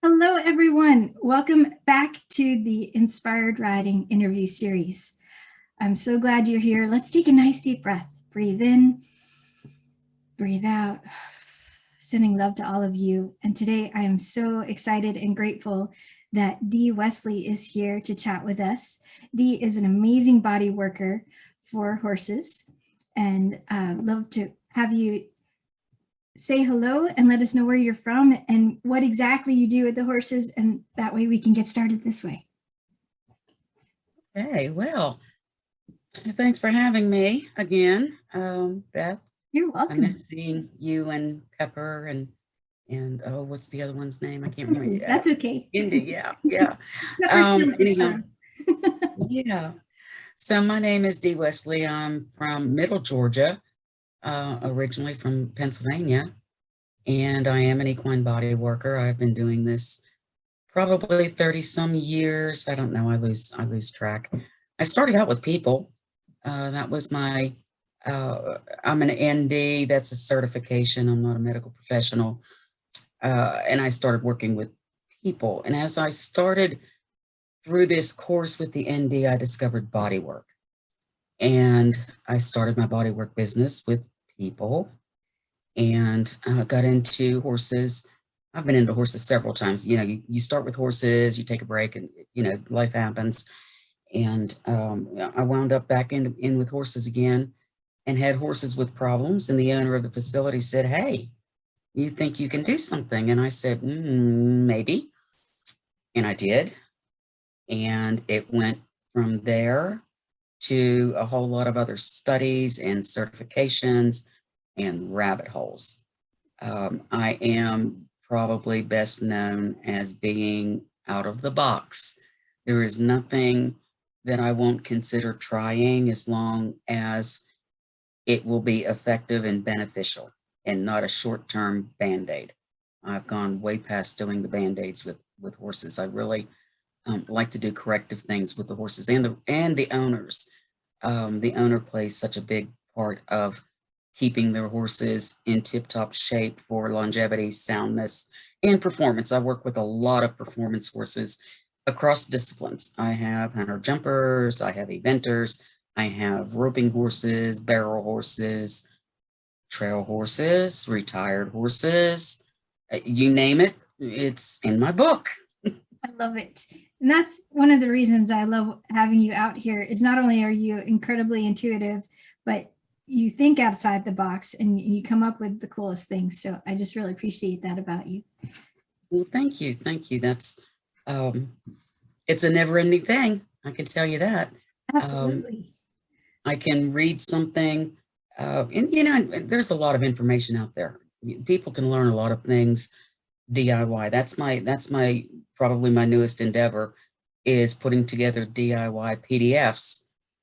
Hello, everyone. Welcome back to the Inspired Riding interview series. I'm so glad you're here. Let's take a nice deep breath. Breathe in, breathe out, sending love to all of you. And today I am so excited and grateful that Dee Wesley is here to chat with us. Dee is an amazing body worker for horses, and love to have you say hello and let us know where you're from and what exactly you do with the horses, and that way we can get started this way. Hey, well, thanks for having me again, Beth. You're welcome. I miss seeing you and Pepper and oh, what's the other one's name? I can't remember. That's okay. Indy, yeah. Anyhow, yeah. So my name is Dee Wesley. I'm from Middle Georgia, originally from Pennsylvania, and I am an equine body worker. I've been doing this probably 30 some years. I don't know. I lose track. I started out with people. That was my, I'm an ND. That's a certification. I'm not a medical professional. And I started working with people. And as I started through this course with the ND, I discovered bodywork. And I started my bodywork business with people and got into horses. I've been into horses several times. You know, you start with horses, you take a break, and, you know, life happens. And I wound up back in with horses again and had horses with problems. And the owner of the facility said, "Hey, you think you can do something?" And I said, maybe. And I did. And it went from there to a whole lot of other studies and certifications and rabbit holes. I am probably best known as being out of the box. There is nothing that I won't consider trying as long as it will be effective and beneficial and not a short-term Band-Aid. I've gone way past doing the Band-Aids with horses. I really like to do corrective things with the horses and the owners. The owner plays such a big part of keeping their horses in tip-top shape for longevity, soundness, and performance. I work with a lot of performance horses across disciplines. I have hunter jumpers, I have eventers, I have roping horses, barrel horses, trail horses, retired horses, you name it, it's in my book. I love it. And that's one of the reasons I love having you out here is not only are you incredibly intuitive, but you think outside the box and you come up with the coolest things. So I just really appreciate that about you. Well, thank you. Thank you. That's, it's a never ending thing. I can tell you that. Absolutely. I can read something, and you know, there's a lot of information out there. People can learn a lot of things DIY. That's my probably my newest endeavor is putting together DIY PDFs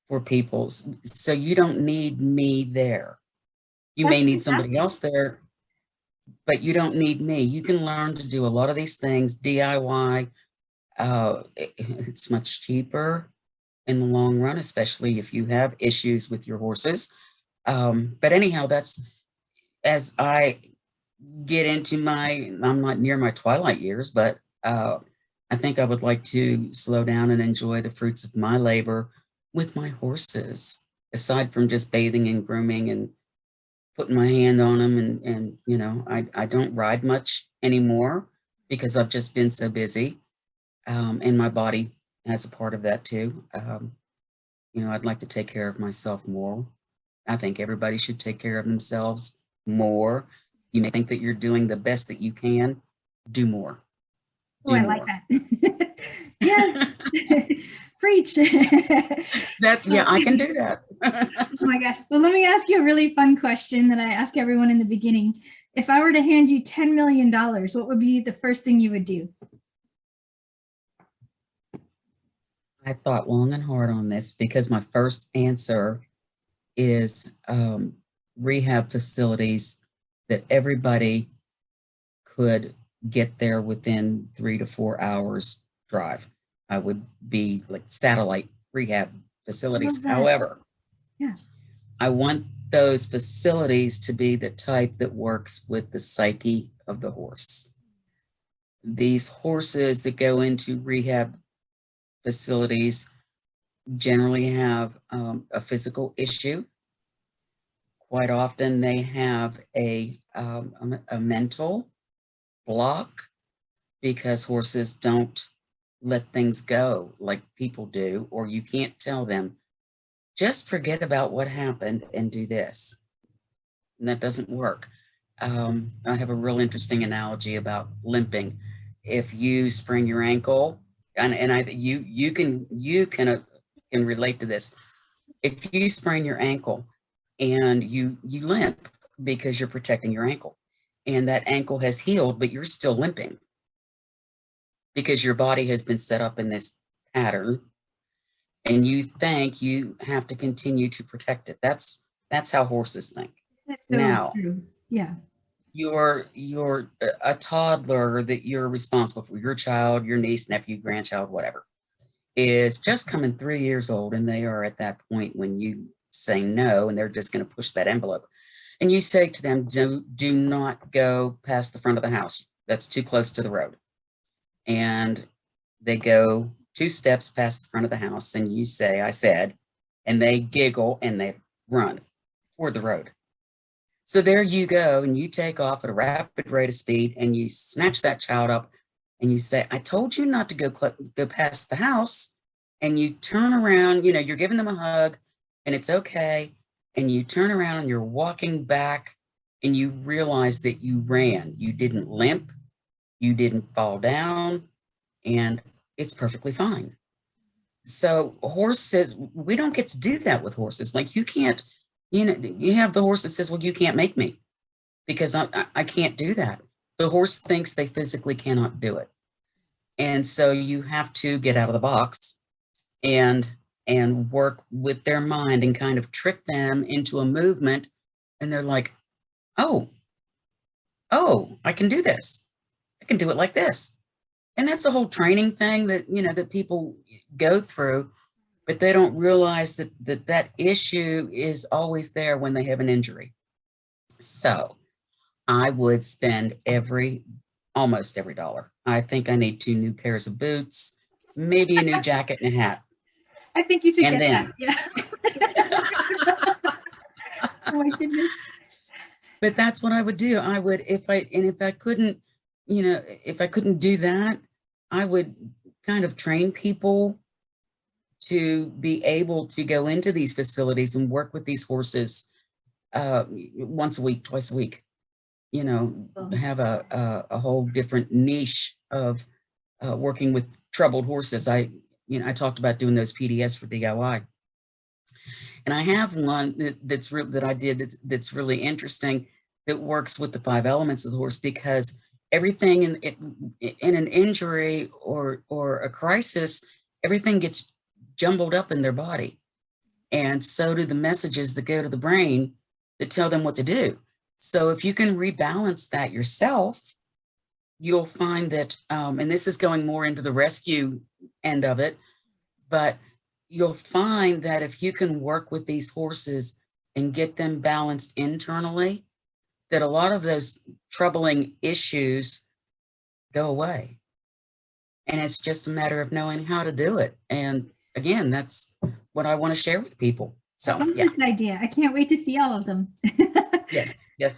for people. So you don't need me there. You may need somebody else there, but you don't need me. You can learn to do a lot of these things DIY. It's much cheaper in the long run, especially if you have issues with your horses. But anyhow, that's as I get into I'm not near my twilight years, but I think I would like to slow down and enjoy the fruits of my labor with my horses, aside from just bathing and grooming and putting my hand on them. And you know, I don't ride much anymore because I've just been so busy. And my body has a part of that too. You know, I'd like to take care of myself more. I think everybody should take care of themselves more. You may think that you're doing the best that you can. Do more. Oh, I like that. Yes. Preach. Yeah, I can do that. Oh my gosh. Well, let me ask you a really fun question that I ask everyone in the beginning. If I were to hand you $10 million, what would be the first thing you would do? I thought long and hard on this because my first answer is rehab facilities that everybody could get there within 3 to 4 hours drive. I would be like satellite rehab facilities. However, yeah, I want those facilities to be the type that works with the psyche of the horse. These horses that go into rehab facilities generally have a physical issue. Quite often they have a mental block because horses don't let things go like people do, or you can't tell them, just forget about what happened and do this. And that doesn't work. I have a real interesting analogy about limping. If you sprain your ankle, you can relate to this. If you sprain your ankle and you limp because you're protecting your ankle, and that ankle has healed, but you're still limping because your body has been set up in this pattern, and you think you have to continue to protect it. That's how horses think. That's so now true. Yeah. You're a toddler that you're responsible for, your child, your niece, nephew, grandchild, whatever, is just coming 3 years old, and they are at that point when you say no, and they're just going to push that envelope. And you say to them, do not go past the front of the house. That's too close to the road. And they go 2 steps past the front of the house, and you say, I said, and they giggle and they run toward the road. So there you go, and you take off at a rapid rate of speed, and you snatch that child up, and you say, I told you not to go past the house. And you turn around, you're giving them a hug, and it's okay. And you turn around and you're walking back, and you realize that you ran. You didn't limp, you didn't fall down, and it's perfectly fine. So horses, we don't get to do that with horses. Like, you can't, you have the horse that says, well, you can't make me because I can't do that. The horse thinks they physically cannot do it. And so you have to get out of the box and work with their mind and kind of trick them into a movement. And they're like, oh, I can do this. I can do it like this. And that's a whole training thing that, that people go through, but they don't realize that issue is always there when they have an injury. So I would spend almost every dollar. I think I need 2 new pairs of boots, maybe a new jacket and a hat. I think you should get that. Yeah. Oh my goodness. But that's what I would do. I would, if I couldn't, if I couldn't do that, I would kind of train people to be able to go into these facilities and work with these horses once a week, twice a week. Have a whole different niche of working with troubled horses. I talked about doing those PDS for DIY. And I have one that I did that's really interesting, that works with the 5 elements of the horse, because everything in an injury or a crisis, everything gets jumbled up in their body. And so do the messages that go to the brain that tell them what to do. So if you can rebalance that yourself, you'll find that, and this is going more into the rescue end of it, but you'll find that if you can work with these horses and get them balanced internally, that a lot of those troubling issues go away. And it's just a matter of knowing how to do it. And again, that's what I want to share with people. So, yeah. This idea. I can't wait to see all of them. Yes.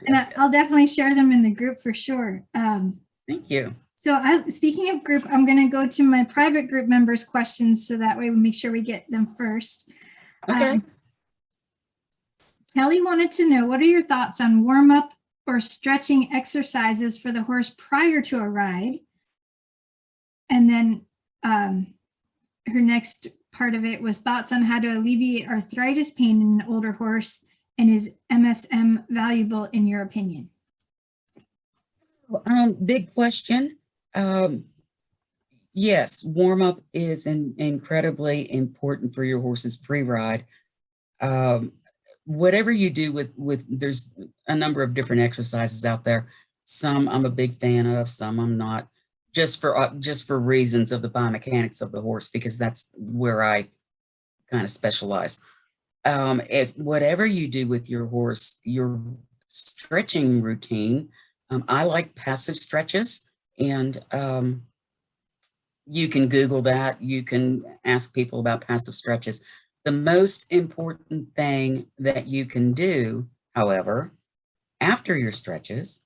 And I'll definitely share them in the group for sure. Thank you. So speaking of group, I'm going to go to my private group members' questions, so that way we make sure we get them first. Okay. Kelly wanted to know, what are your thoughts on warm-up or stretching exercises for the horse prior to a ride? And then her next part of it was thoughts on how to alleviate arthritis pain in an older horse, and is MSM valuable in your opinion? Big question. Yes, warm up is incredibly important for your horse's pre-ride. Whatever you do with there's a number of different exercises out there. Some I'm a big fan of, some I'm not, just for reasons of the biomechanics of the horse, because that's where I kind of specialize. If whatever you do with your horse, your stretching routine, I like passive stretches. And you can Google that. You can ask people about passive stretches. The most important thing that you can do, however, after your stretches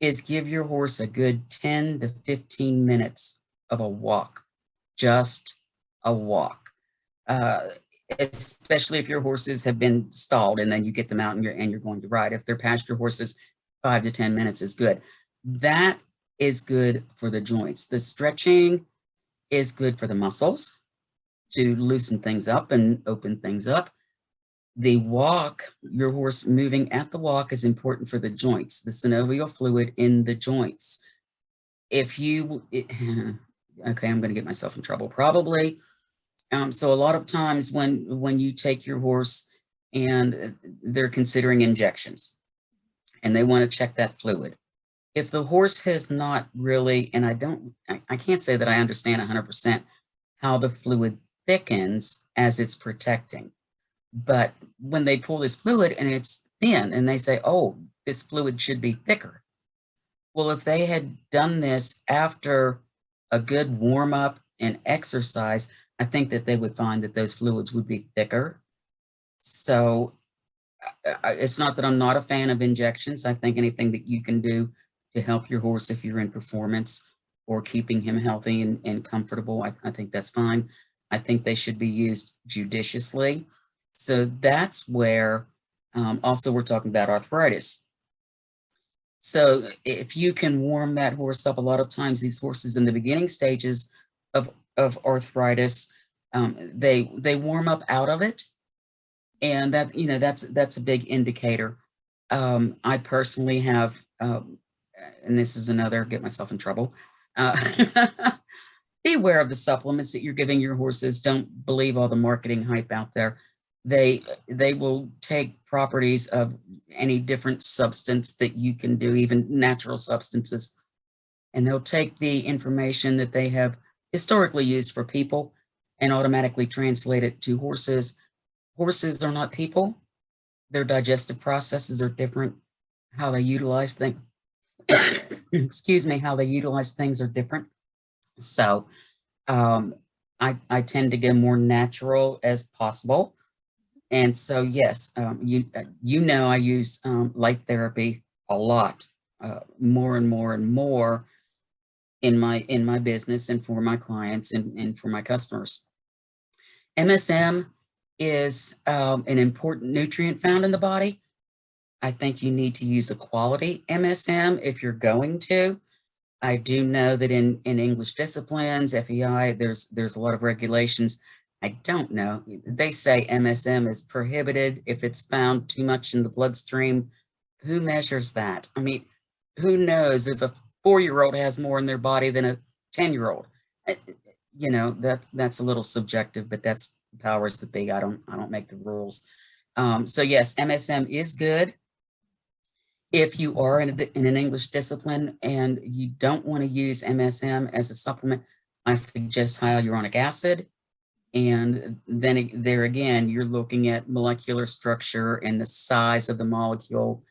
is give your horse a good 10 to 15 minutes of a walk, just a walk. Especially if your horses have been stalled and then you get them out and you're going to ride. If they're pasture horses, 5 to 10 minutes is good. That is good for the joints. The stretching is good for the muscles to loosen things up and open things up. The walk, your horse moving at the walk, is important for the joints, the synovial fluid in the joints. Okay, I'm going to get myself in trouble probably. So a lot of times when you take your horse and they're considering injections and they want to check that fluid, if the horse has not really, and I can't say that I understand 100% how the fluid thickens as it's protecting, but when they pull this fluid and it's thin and they say, oh, this fluid should be thicker. Well, if they had done this after a good warm up and exercise, I think that they would find that those fluids would be thicker. So it's not that I'm not a fan of injections. I think anything that you can do to help your horse if you're in performance or keeping him healthy and comfortable, I think that's fine. I think they should be used judiciously. So that's where also we're talking about arthritis. So if you can warm that horse up, a lot of times these horses in the beginning stages of arthritis, they warm up out of it. And that, that's a big indicator. I personally have, and this is another, get myself in trouble. Be aware of the supplements that you're giving your horses. Don't believe all the marketing hype out there. They will take properties of any different substance that you can do, even natural substances, and they'll take the information that they have historically used for people and automatically translate it to horses. Horses are not people. Their digestive processes are different. How they utilize things, excuse me, how they utilize things are different. So I tend to go more natural as possible. And so, yes, I use light therapy a lot, more and more and more in my business and for my clients and for my customers. MSM is an important nutrient found in the body. I think you need to use a quality MSM if you're going to. I do know that in English disciplines, FEI, there's a lot of regulations. I don't know. They say MSM is prohibited if it's found too much in the bloodstream. Who measures that? I mean, who knows if a 4-year-old has more in their body than a 10-year-old? That's a little subjective, but that's the powers that be. I don't make the rules. So yes, MSM is good. If you are in an English discipline and you don't want to use MSM as a supplement, I suggest hyaluronic acid. And then there again, you're looking at molecular structure and the size of the molecule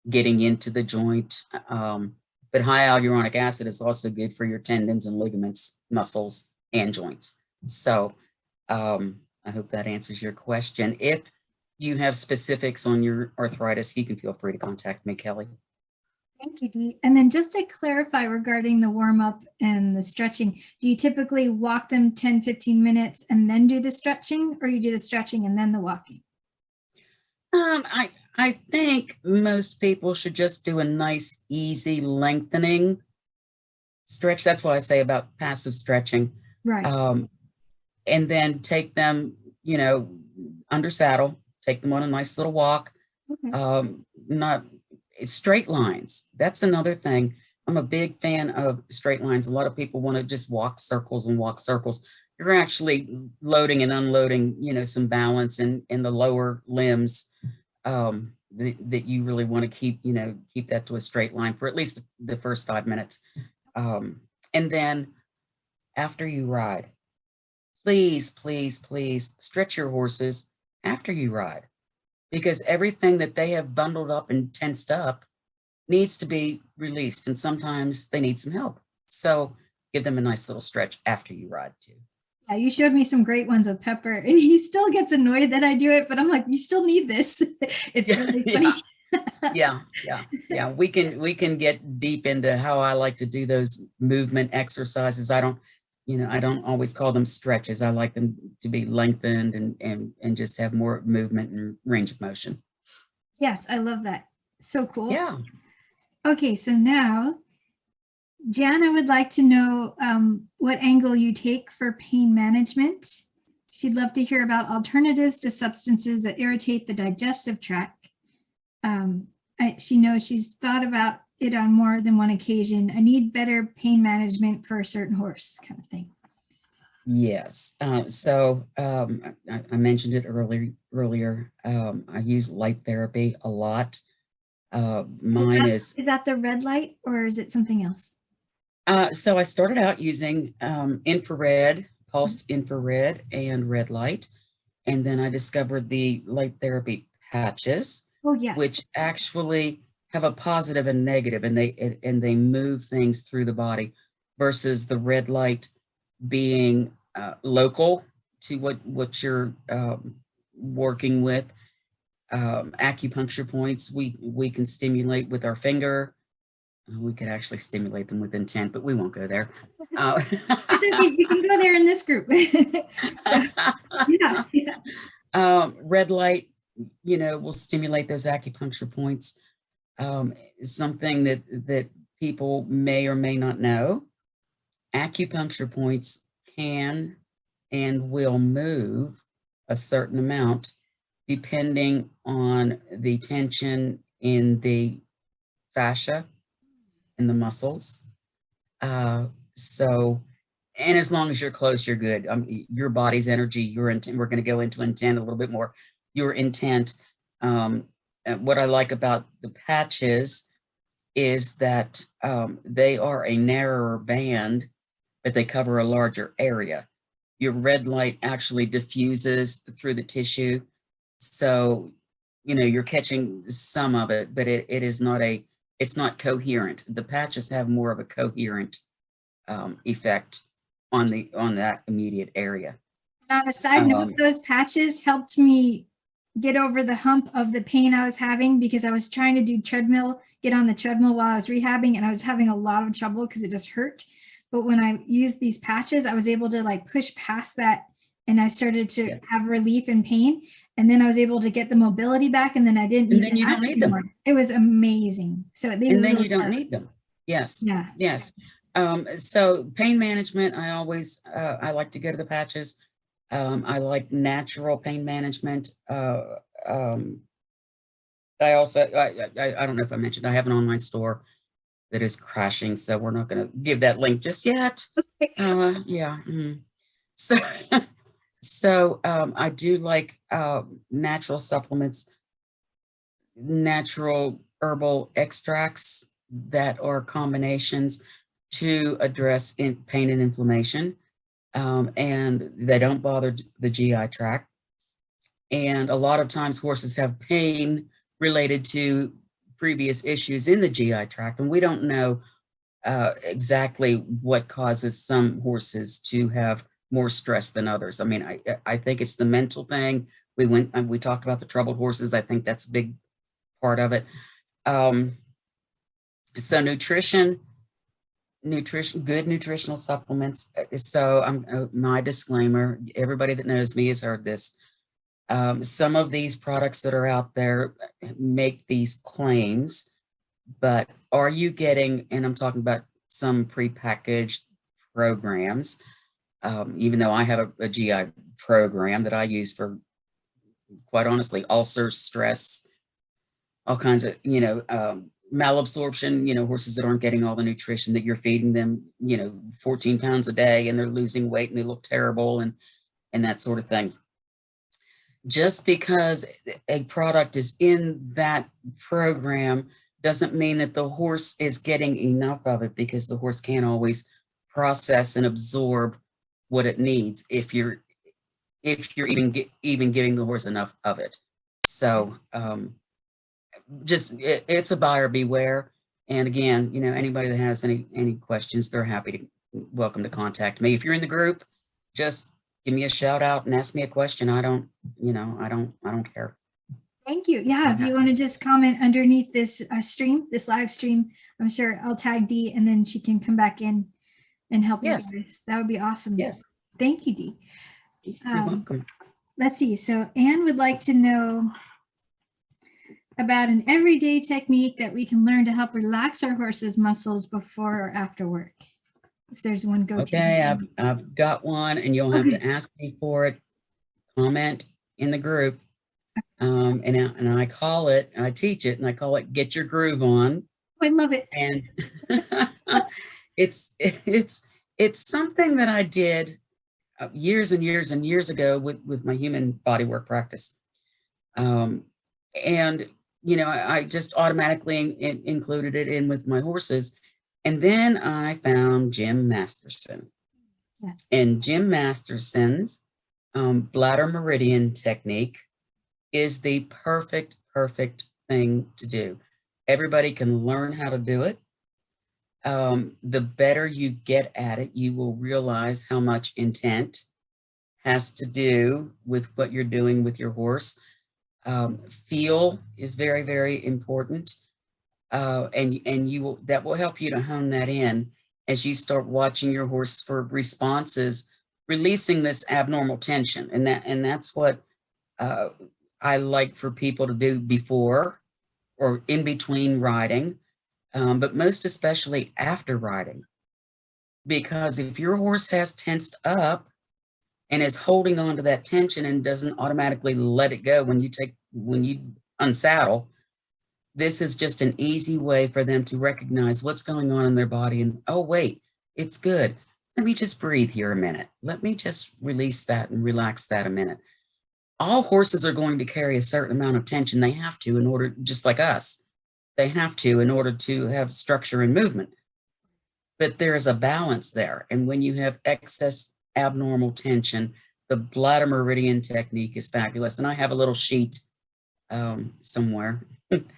getting into the joint. But hyaluronic acid is also good for your tendons and ligaments, muscles, and joints. So I hope that answers your question. If you have specifics on your arthritis, you can feel free to contact me, Kelly. Thank you, Dee. And then just to clarify regarding the warm up and the stretching, do you typically walk them 10, 15 minutes and then do the stretching, or you do the stretching and then the walking? I think most people should just do a nice, easy lengthening stretch. That's what I say about passive stretching. Right. And then take them, under saddle, take them on a nice little walk. Okay. Not straight lines. That's another thing. I'm a big fan of straight lines. A lot of people want to just walk circles and walk circles. You're actually loading and unloading, some balance in the lower limbs that you really want to keep that to a straight line for at least the first 5 minutes. And then after you ride, please, please, please stretch your horses after you ride, because everything that they have bundled up and tensed up needs to be released. And sometimes they need some help. So give them a nice little stretch after you ride too. Yeah, you showed me some great ones with Pepper, and he still gets annoyed that I do it, but I'm like, you still need this. It's really funny. Yeah. We can get deep into how I like to do those movement exercises. I don't always call them stretches. I like them to be lengthened and just have more movement and range of motion. Yes, I love that. So cool. Yeah. Okay, so now, Jan, I would like to know what angle you take for pain management. She'd love to hear about alternatives to substances that irritate the digestive tract. She knows she's thought about it on more than one occasion. I need better pain management for a certain horse, kind of thing. Yes. I mentioned it earlier. I use light therapy a lot. Mine is that the red light, or is it something else? So I started out using infrared, pulsed infrared and red light. And then I discovered the light therapy patches, Oh, yes. which actually have a positive and negative, and they move things through the body, versus the red light being local to what you're working with. Acupuncture points, we can stimulate with our finger. We could actually stimulate them with intent, but we won't go there. You can go there in this group. Yeah. Red light, will stimulate those acupuncture points. Something that people may or may not know, acupuncture points can and will move a certain amount depending on the tension in the fascia and the muscles. And as long as you're close, you're good. Your body's energy, your intent, we're going to go into intent a little bit more. Your intent, what I like about the patches is that they are a narrower band, but they cover a larger area. Your red light actually diffuses through the tissue. So, you're catching some of it, but it's not coherent. The patches have more of a coherent effect on that immediate area. And on a side note, those patches helped me get over the hump of the pain I was having, because I was trying to get on the treadmill while I was rehabbing, and I was having a lot of trouble because it just hurt. But when I used these patches, I was able to push past that, and I started to have relief in pain. And then I was able to get the mobility back, and then I didn't need them. You don't need them. It was amazing. So then you don't need them. Yes. Yeah. Yes. So pain management, I like to go to the patches. I like natural pain management. I don't know if I mentioned, I have an online store that is crashing, so we're not going to give that link just yet. Yeah. So I do like natural supplements, natural herbal extracts that are combinations to address pain and inflammation, and they don't bother the GI tract. And a lot of times horses have pain related to previous issues in the GI tract, and we don't know exactly what causes some horses to have more stress than others. I mean, I think it's the mental thing. We talked about the troubled horses. I think that's a big part of it. So nutrition, good nutritional supplements. So my disclaimer, everybody that knows me has heard this. Some of these products that are out there make these claims, but are you getting, and I'm talking about some prepackaged programs, even though I have a GI program that I use for, quite honestly, ulcers, stress, all kinds of, malabsorption, horses that aren't getting all the nutrition that you're feeding them, 14 pounds a day, and they're losing weight and they look terrible and that sort of thing. Just because a product is in that program doesn't mean that the horse is getting enough of it, because the horse can't always process and absorb what it needs if you're even giving the horse enough of it. So it's a buyer beware. And again, you know, anybody that has any questions, they're welcome to contact me. If you're in the group, just give me a shout out and ask me a question. I don't care. Thank you. Yeah, if you want to just comment underneath this this live stream, I'm sure I'll tag Dee and then she can come back in and help you guys. That would be awesome. Yes. Thank you, Dee. You're welcome. Let's see. So Anne would like to know about an everyday technique that we can learn to help relax our horse's muscles before or after work. If there's one go-to. Okay, I've got one, and you'll have to ask me for it. Comment in the group, and I call it, and I teach it, and I call it "Get Your Groove On." I love it. And it's something that I did years and years and years ago with my human bodywork practice, and you know, I just automatically included it in with my horses. And then I found Jim Masterson. Yes. And Jim Masterson's Bladder Meridian technique is the perfect thing to do. Everybody can learn how to do it. The better you get at it, you will realize how much intent has to do with what you're doing with your horse. Feel is very important. And that will help you to hone that in as you start watching your horse for responses, releasing this abnormal tension. And that's what I like for people to do before or in between riding, but most especially after riding. Because if your horse has tensed up and is holding on to that tension and doesn't automatically let it go when you unsaddle, this is just an easy way for them to recognize what's going on in their body and, oh, wait, it's good. Let me just breathe here a minute. Let me just release that and relax that a minute. All horses are going to carry a certain amount of tension. They have to in order, just like us, they have to in order to have structure and movement. But there's a balance there. And when you have excess abnormal tension, the Bladder Meridian technique is fabulous. And I have a little sheet somewhere.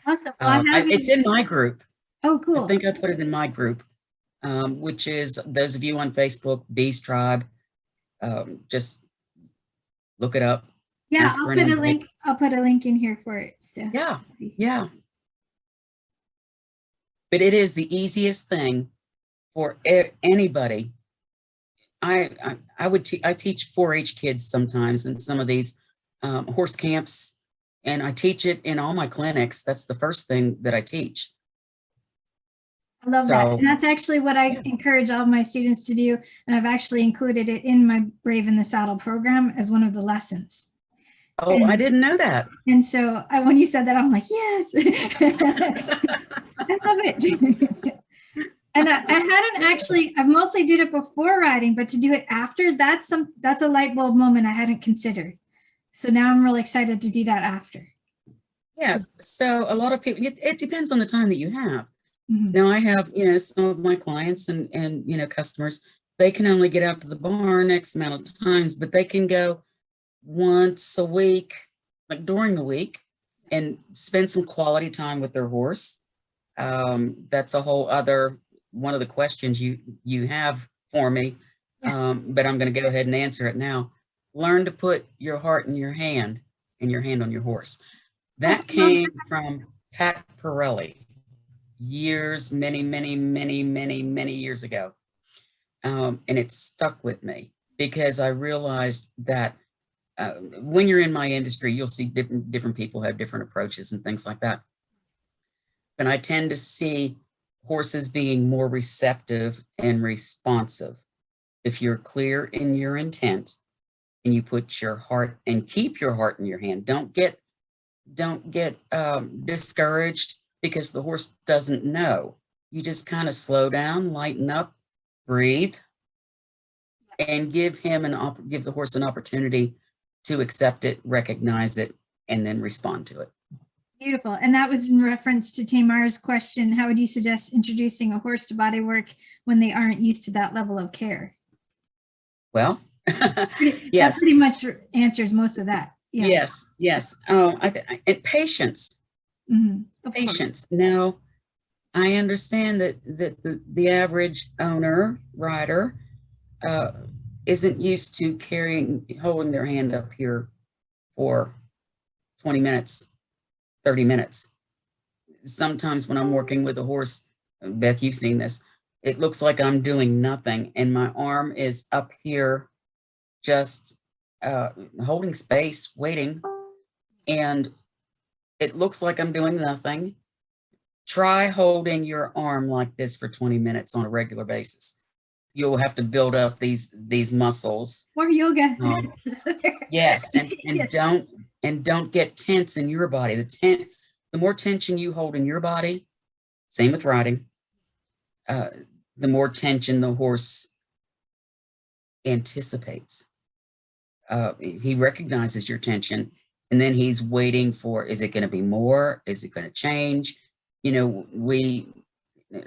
Awesome. It's in my group. Oh, cool. I think I put it in my group, which is those of you on Facebook, Dees Tribe. Just look it up. Yeah, I'll put a link. I'll put a link in here for it. So yeah. But it is the easiest thing for anybody. I teach 4-H kids sometimes in some of these horse camps. And I teach it in all my clinics. That's the first thing that I teach. I love that. And that's actually what I encourage all of my students to do. And I've actually included it in my Brave in the Saddle program as one of the lessons. Oh, I didn't know that. And so when you said that, I'm like, yes, I love it. And I hadn't actually, I've mostly did it before riding, but to do it after, that's a light bulb moment I hadn't considered. So now I'm really excited to do that after. Yes. So a lot of people, it depends on the time that you have. Mm-hmm. Now I have, some of my clients and customers, they can only get out to the barn X amount of times, but they can go once a week, like during the week, and spend some quality time with their horse. That's a whole other one of the questions you have for me. Yes. But I'm going to go ahead and answer it now. Learn to put your heart in your hand and your hand on your horse. That came from Pat Pirelli many years ago. And it stuck with me because I realized that when you're in my industry, you'll see different people have different approaches and things like that. And I tend to see horses being more receptive and responsive. If you're clear in your intent and you put your heart and keep your heart in your hand, don't get discouraged because the horse doesn't know. You just kind of slow down, lighten up, breathe, and give the horse an opportunity to accept it, recognize it, and then respond to it. Beautiful. And that was in reference to Tamar's question. How would you suggest introducing a horse to body work when they aren't used to that level of care? Well, That yes. pretty much answers most of that. Yeah. Yes. And patience. Mm-hmm. Patience. Now, I understand that the average owner rider isn't used to holding their hand up here for 20 minutes, 30 minutes. Sometimes when I'm working with a horse, Beth, you've seen this, it looks like I'm doing nothing and my arm is up here just holding space, waiting, and it looks like I'm doing nothing. Try holding your arm like this for 20 minutes on a regular basis. You'll have to build up these muscles. More yoga. Yes, and Yes. don't get tense in your body. The more tension you hold in your body, same with riding, the more tension the horse anticipates. He recognizes your tension, and then he's waiting for, is it going to be more? Is it going to change? You know,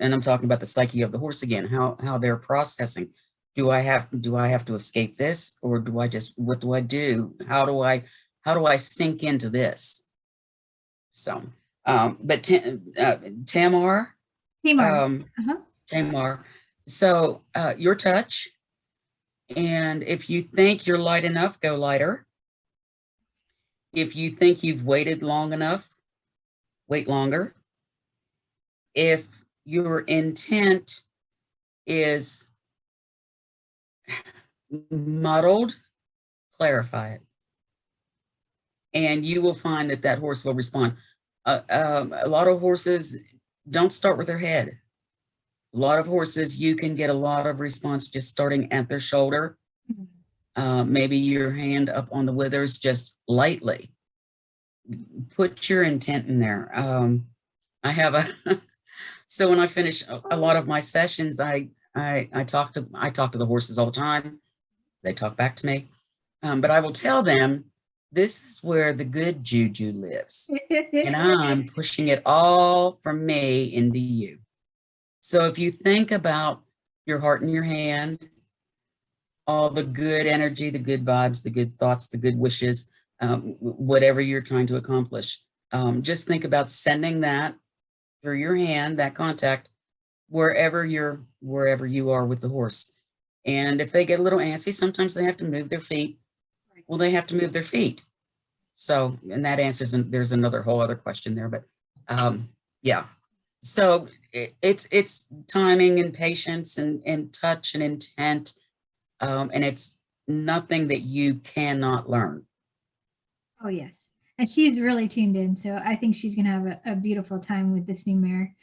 and I'm talking about the psyche of the horse again, how they're processing. Do I have to escape this, or what do I do? How do I sink into this? So, but Tamar, Tamar. So your touch, and if you think you're light enough, go lighter. If you think you've waited long enough, wait longer. If your intent is muddled, clarify it. And you will find that horse will respond. A lot of horses don't start with their head. A lot of horses, you can get a lot of response just starting at their shoulder. Maybe your hand up on the withers just lightly. Put your intent in there. I have so when I finish a lot of my sessions, I talk to the horses all the time. They talk back to me. But I will tell them, this is where the good juju lives. And I'm pushing it all from me into you. So if you think about your heart in your hand, all the good energy, the good vibes, the good thoughts, the good wishes, whatever you're trying to accomplish, just think about sending that through your hand, that contact, wherever you are with the horse. And if they get a little antsy, sometimes they have to move their feet. Well, they have to move their feet. So, and that answers, and there's another whole other question there, but yeah. So it's timing and patience and touch and intent. And it's nothing that you cannot learn. Oh, yes. And she's really tuned in. So I think she's going to have a beautiful time with this new mare.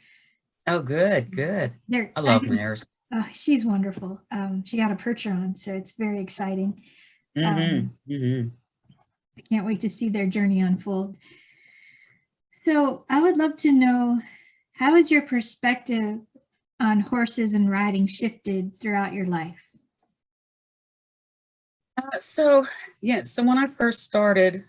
Oh, good. I love mares. Oh, she's wonderful. She got a percher on, so it's very exciting. I can't wait to see their journey unfold. So I would love to know, how has your perspective on horses and riding shifted throughout your life? So when I first started,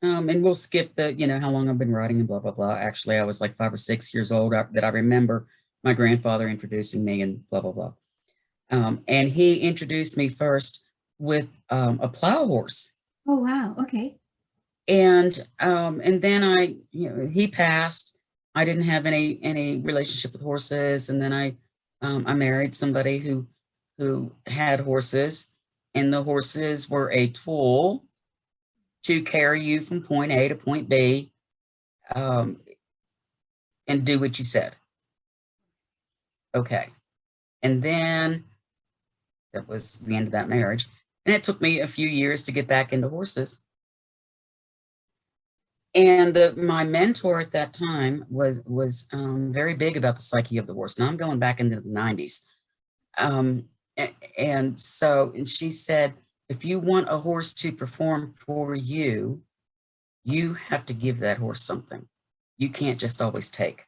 and we'll skip the, how long I've been riding and blah, blah, blah. Actually, I was like 5 or 6 years old that I remember my grandfather introducing me and blah, blah, blah. And he introduced me first with a plow horse. Oh, wow. Okay. And then he passed. I didn't have any relationship with horses. And then I married somebody who had horses, and the horses were a tool to carry you from point A to point B, and do what you said. Okay. And then that was the end of that marriage. And it took me a few years to get back into horses. And my mentor at that time was very big about the psyche of the horse. Now I'm going back into the 90s. And she said, if you want a horse to perform for you, you have to give that horse something. You can't just always take.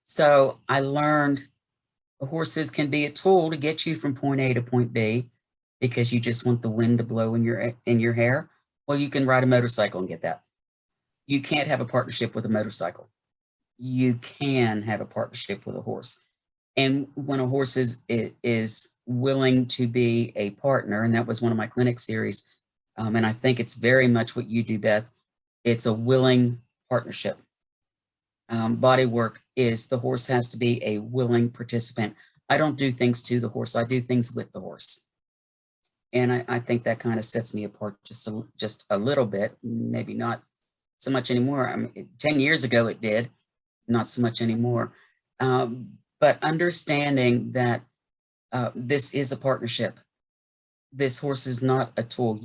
So I learned the horses can be a tool to get you from point A to point B, because you just want the wind to blow in your hair. Well, you can ride a motorcycle and get that. You can't have a partnership with a motorcycle. You can have a partnership with a horse. And when a horse is willing to be a partner, and that was one of my clinic series, and I think it's very much what you do, Beth, it's a willing partnership. Body work is the horse has to be a willing participant. I don't do things to the horse. I do things with the horse. And I think that kind of sets me apart just a little bit, maybe not so much anymore. I mean, 10 years ago it did, not so much anymore. But understanding that this is a partnership. This horse is not a tool.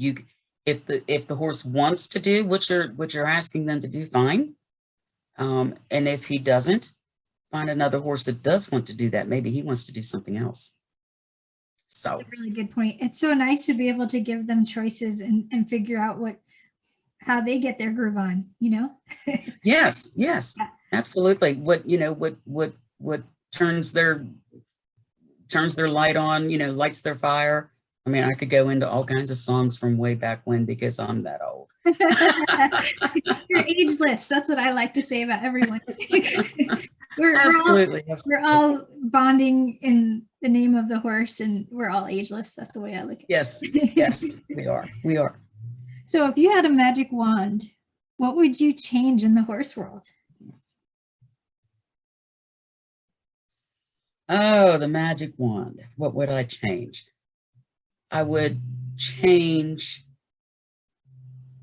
If the horse wants to do what you're asking them to do, fine. And if he doesn't, find another horse that does want to do that. Maybe he wants to do something else. So that's a really good point. It's so nice to be able to give them choices and figure out how they get their groove on, you know? yes, absolutely. What turns their light on, lights their fire. I mean, I could go into all kinds of songs from way back when because I'm that old. You're ageless. That's what I like to say about everyone. Absolutely. We're all bonding in the name of the horse, and we're all ageless. That's the way I look at it. Yes, we are. We are. So if you had a magic wand, what would you change in the horse world? Oh, the magic wand. What would I change? I would change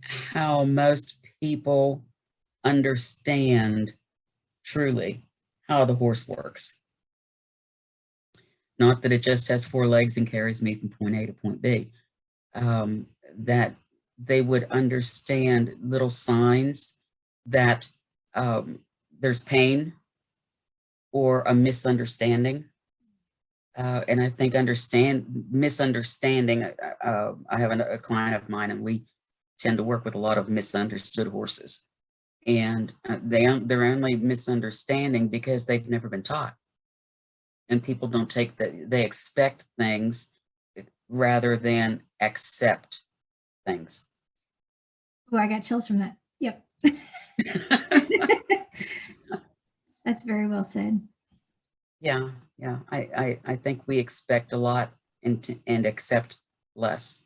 how most people understand truly how the horse works. Not that it just has 4 legs and carries me from point A to point B. That they would understand little signs that there's pain or a misunderstanding. And I think misunderstanding, I have a client of mine, and we tend to work with a lot of misunderstood horses. And they're only misunderstanding because they've never been taught. And people don't take that, they expect things rather than accept things. Oh, I got chills from that. Yep. That's very well said. Yeah. I think we expect a lot and accept less.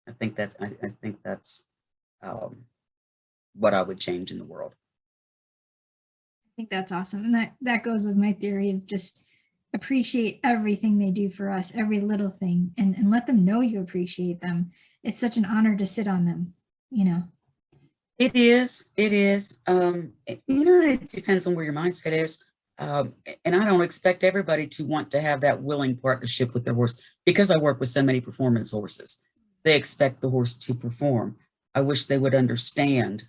I think that's what I would change in the world. I think that's awesome. And that goes with my theory of just appreciate everything they do for us, every little thing, and let them know you appreciate them. It's such an honor to sit on them, you know. It is. It depends on where your mindset is. And I don't expect everybody to want to have that willing partnership with their horse, because I work with so many performance horses. They expect the horse to perform. I wish they would understand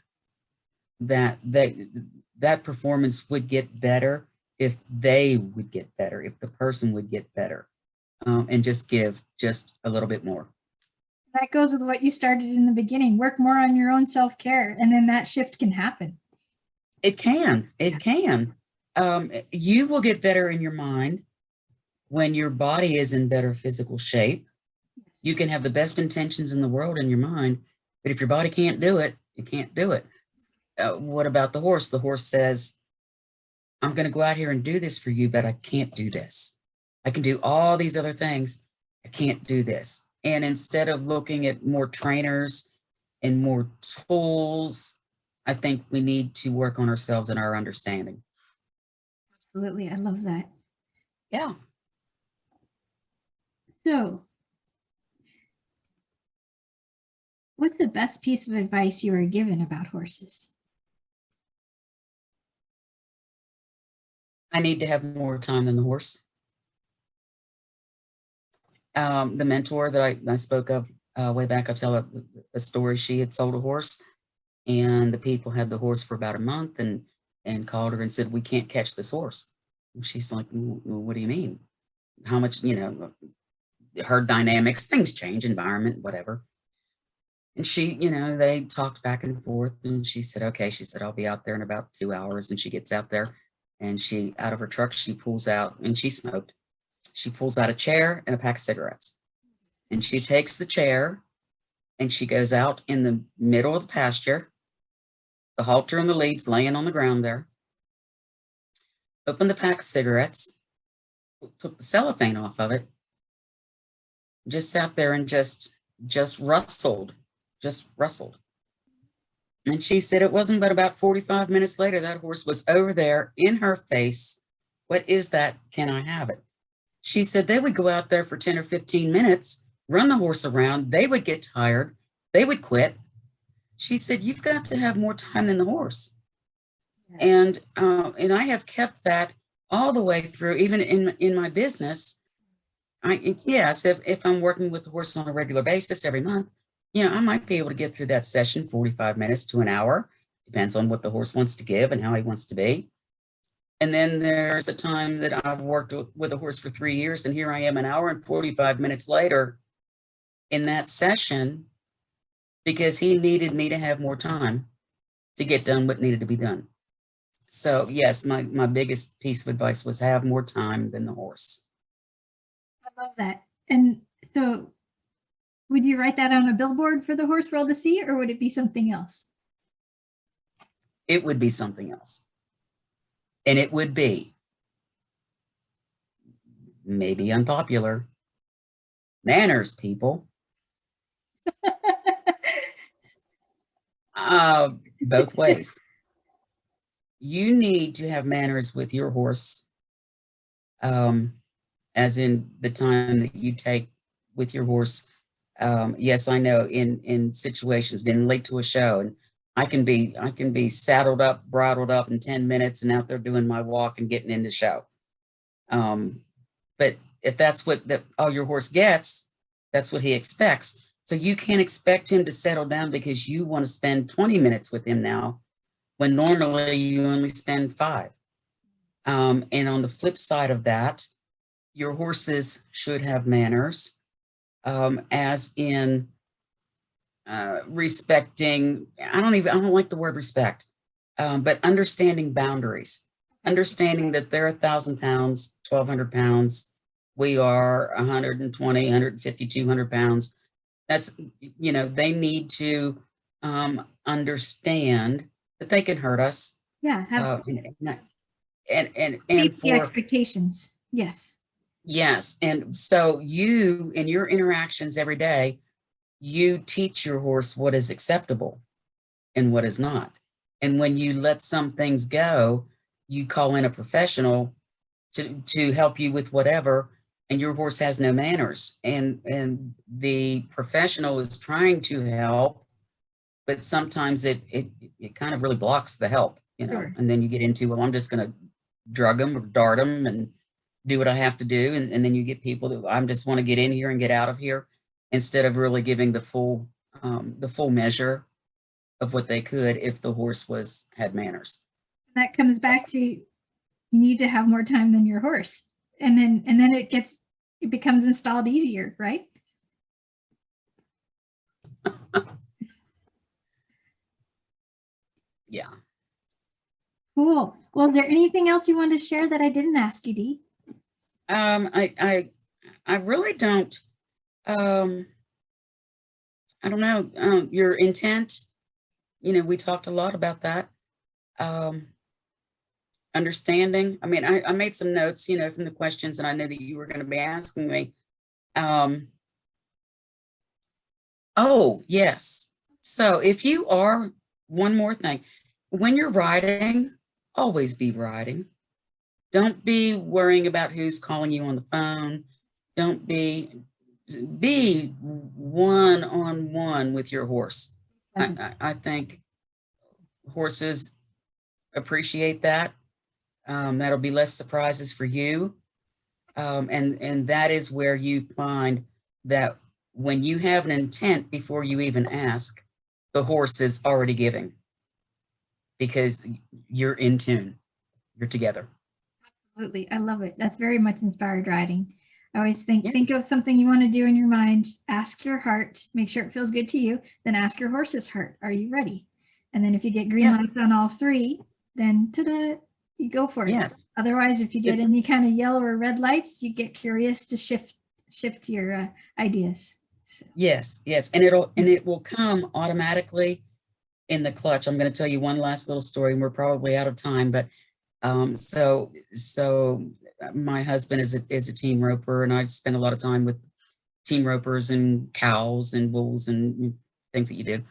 that that performance would get better if they would get better, if the person would get better, and just give just a little bit more. That goes with what you started in the beginning. Work more on your own self-care, and then that shift can happen. It can. You will get better in your mind when your body is in better physical shape. Yes. You can have the best intentions in the world in your mind, but if your body can't do it, you can't do it. What about the horse? The horse says, I'm going to go out here and do this for you, but I can't do this. I can do all these other things. I can't do this. And instead of looking at more trainers and more tools, I think we need to work on ourselves and our understanding. Absolutely. I love that. Yeah. So, what's the best piece of advice you were given about horses? I need to have more time than the horse. The mentor that I spoke of way back, I'll tell a story. She had sold a horse, and the people had the horse for about a month and called her and said, we can't catch this horse. And she's like, well, what do you mean? How much, her dynamics, things change, environment, whatever. And she, they talked back and forth, and she said, okay. She said, I'll be out there in about 2 hours. And she gets out there, and she, out of her truck, she pulls out, and she smoked. She pulls out a chair and a pack of cigarettes. And she takes the chair and she goes out in the middle of the pasture, the halter and the leads laying on the ground there, opened the pack of cigarettes, took the cellophane off of it, just sat there and just rustled. And she said it wasn't but about 45 minutes later, that horse was over there in her face. What is that? Can I have it? She said they would go out there for 10 or 15 minutes, run the horse around. They would get tired. They would quit. She said, you've got to have more time than the horse. And I have kept that all the way through, even in my business. Yes, if I'm working with the horse on a regular basis every month, I might be able to get through that session 45 minutes to an hour. Depends on what the horse wants to give and how he wants to be. And then there's a time that I've worked with a horse for 3 years, and here I am an hour and 45 minutes later in that session because he needed me to have more time to get done what needed to be done. So yes, my biggest piece of advice was have more time than the horse. I love that. And so would you write that on a billboard for the horse world to see, or would it be something else? It would be something else. And it would be maybe unpopular. Manners, people. Both ways. You need to have manners with your horse, as in the time that you take with your horse. Yes, I know in situations, being late to a show, and I can be saddled up, bridled up in 10 minutes and out there doing my walk and getting into show. But if that's what all your horse gets, that's what he expects. So you can't expect him to settle down because you want to spend 20 minutes with him now, when normally you only spend 5. And on the flip side of that, your horses should have manners, as in respecting, I don't like the word respect, but understanding boundaries, understanding that they're 1,000 pounds, 1,200 pounds. We are 120, 150, 200 pounds. That's, they need to understand that they can hurt us. Yeah. And for expectations. Yes. Yes. And so you, in your interactions every day, you teach your horse what is acceptable and what is not. And when you let some things go, you call in a professional to help you with whatever, and your horse has no manners. And the professional is trying to help, but sometimes it kind of really blocks the help, Sure. And then you get into, well, I'm just going to drug them or dart them and do what I have to do. And then you get people that I just want to get in here and get out of here, instead of really giving the full measure of what they could if the horse had manners. That comes back to, you need to have more time than your horse. And then it becomes installed easier, right? Yeah. Cool. Well, is there anything else you want to share that I didn't ask you, Dee? I really don't. I don't know. Your intent, we talked a lot about that. Understanding. I mean, I made some notes, from the questions, and I knew that you were going to be asking me. Oh, yes. So if you are, one more thing, when you're riding, always be riding. Don't be worrying about who's calling you on the phone. Don't be one-on-one with your horse. I think horses appreciate that. That'll be less surprises for you. And that is where you find that when you have an intent before you even ask, the horse is already giving, because you're in tune, you're together. Absolutely. I love it. That's very much inspired riding. I always think of something you want to do in your mind, ask your heart, make sure it feels good to you, then ask your horse's heart, are you ready? And then if you get green lights on all 3, then ta-da, you go for it. Yes. Otherwise, if you get any kind of yellow or red lights, you get curious to shift your ideas. So. Yes. And it will come automatically in the clutch. I'm going to tell you one last little story, and we're probably out of time, but so my husband is a team roper, and I spend a lot of time with team ropers and cows and bulls and things that you do.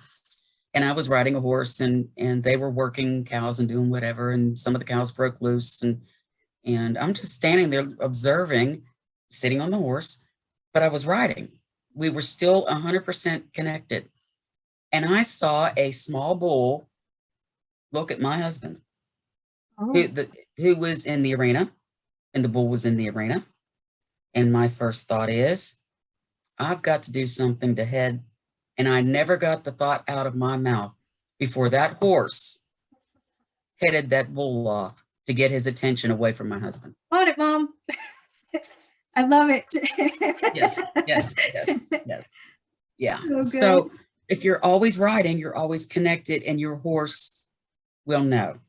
and I was riding a horse, and they were working cows and doing whatever, and some of the cows broke loose, and I'm just standing there observing, sitting on the horse, but I was riding. We were still 100% connected. And I saw a small bull look at my husband, who was in the arena, and the bull was in the arena. And my first thought is, I've got to do something to head. And I never got the thought out of my mouth before that horse headed that bull off to get his attention away from my husband. Got it, Mom. I love it. Yes. Yeah. So if you're always riding, you're always connected, and your horse will know,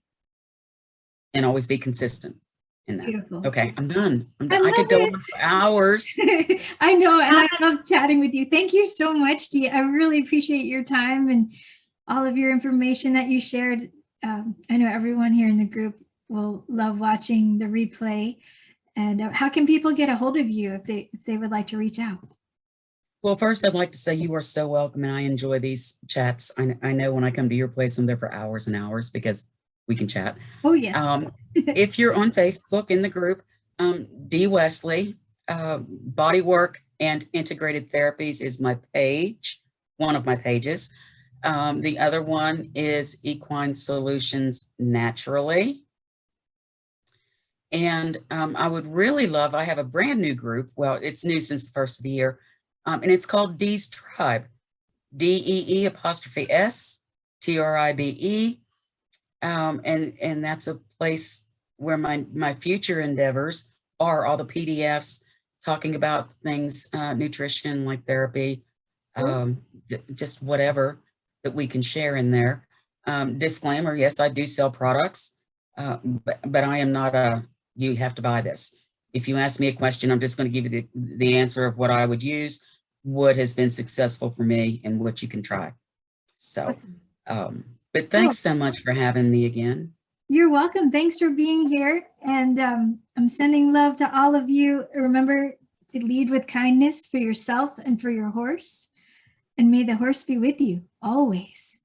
and always be consistent in that. Beautiful. Okay, I'm done. I could go on for hours. I know, and I love chatting with you. Thank you so much, Dee. I really appreciate your time and all of your information that you shared. I know everyone here in the group will love watching the replay. And how can people get a hold of you if they would like to reach out? Well, first, I'd like to say you are so welcome, and I enjoy these chats. I know when I come to your place, I'm there for hours and hours because we can chat. Oh, yes. If you're on Facebook in the group, Dee Wesley, Bodywork and Integrated Therapies is my page, one of my pages. The other one is Equine Solutions Naturally. And I would really love, I have a brand new group. Well, it's new since the first of the year. And it's called Dees Tribe, DEE''S TRIBE. And that's a place where my future endeavors are, all the PDFs talking about things, nutrition, like therapy, just whatever that we can share in there. Disclaimer, yes, I do sell products, but I am not you have to buy this. If you ask me a question, I'm just going to give you the answer of what I would use, what has been successful for me, and what you can try. So, awesome. But thanks so much for having me again. You're welcome. Thanks for being here. And I'm sending love to all of you. Remember to lead with kindness for yourself and for your horse. And may the horse be with you always.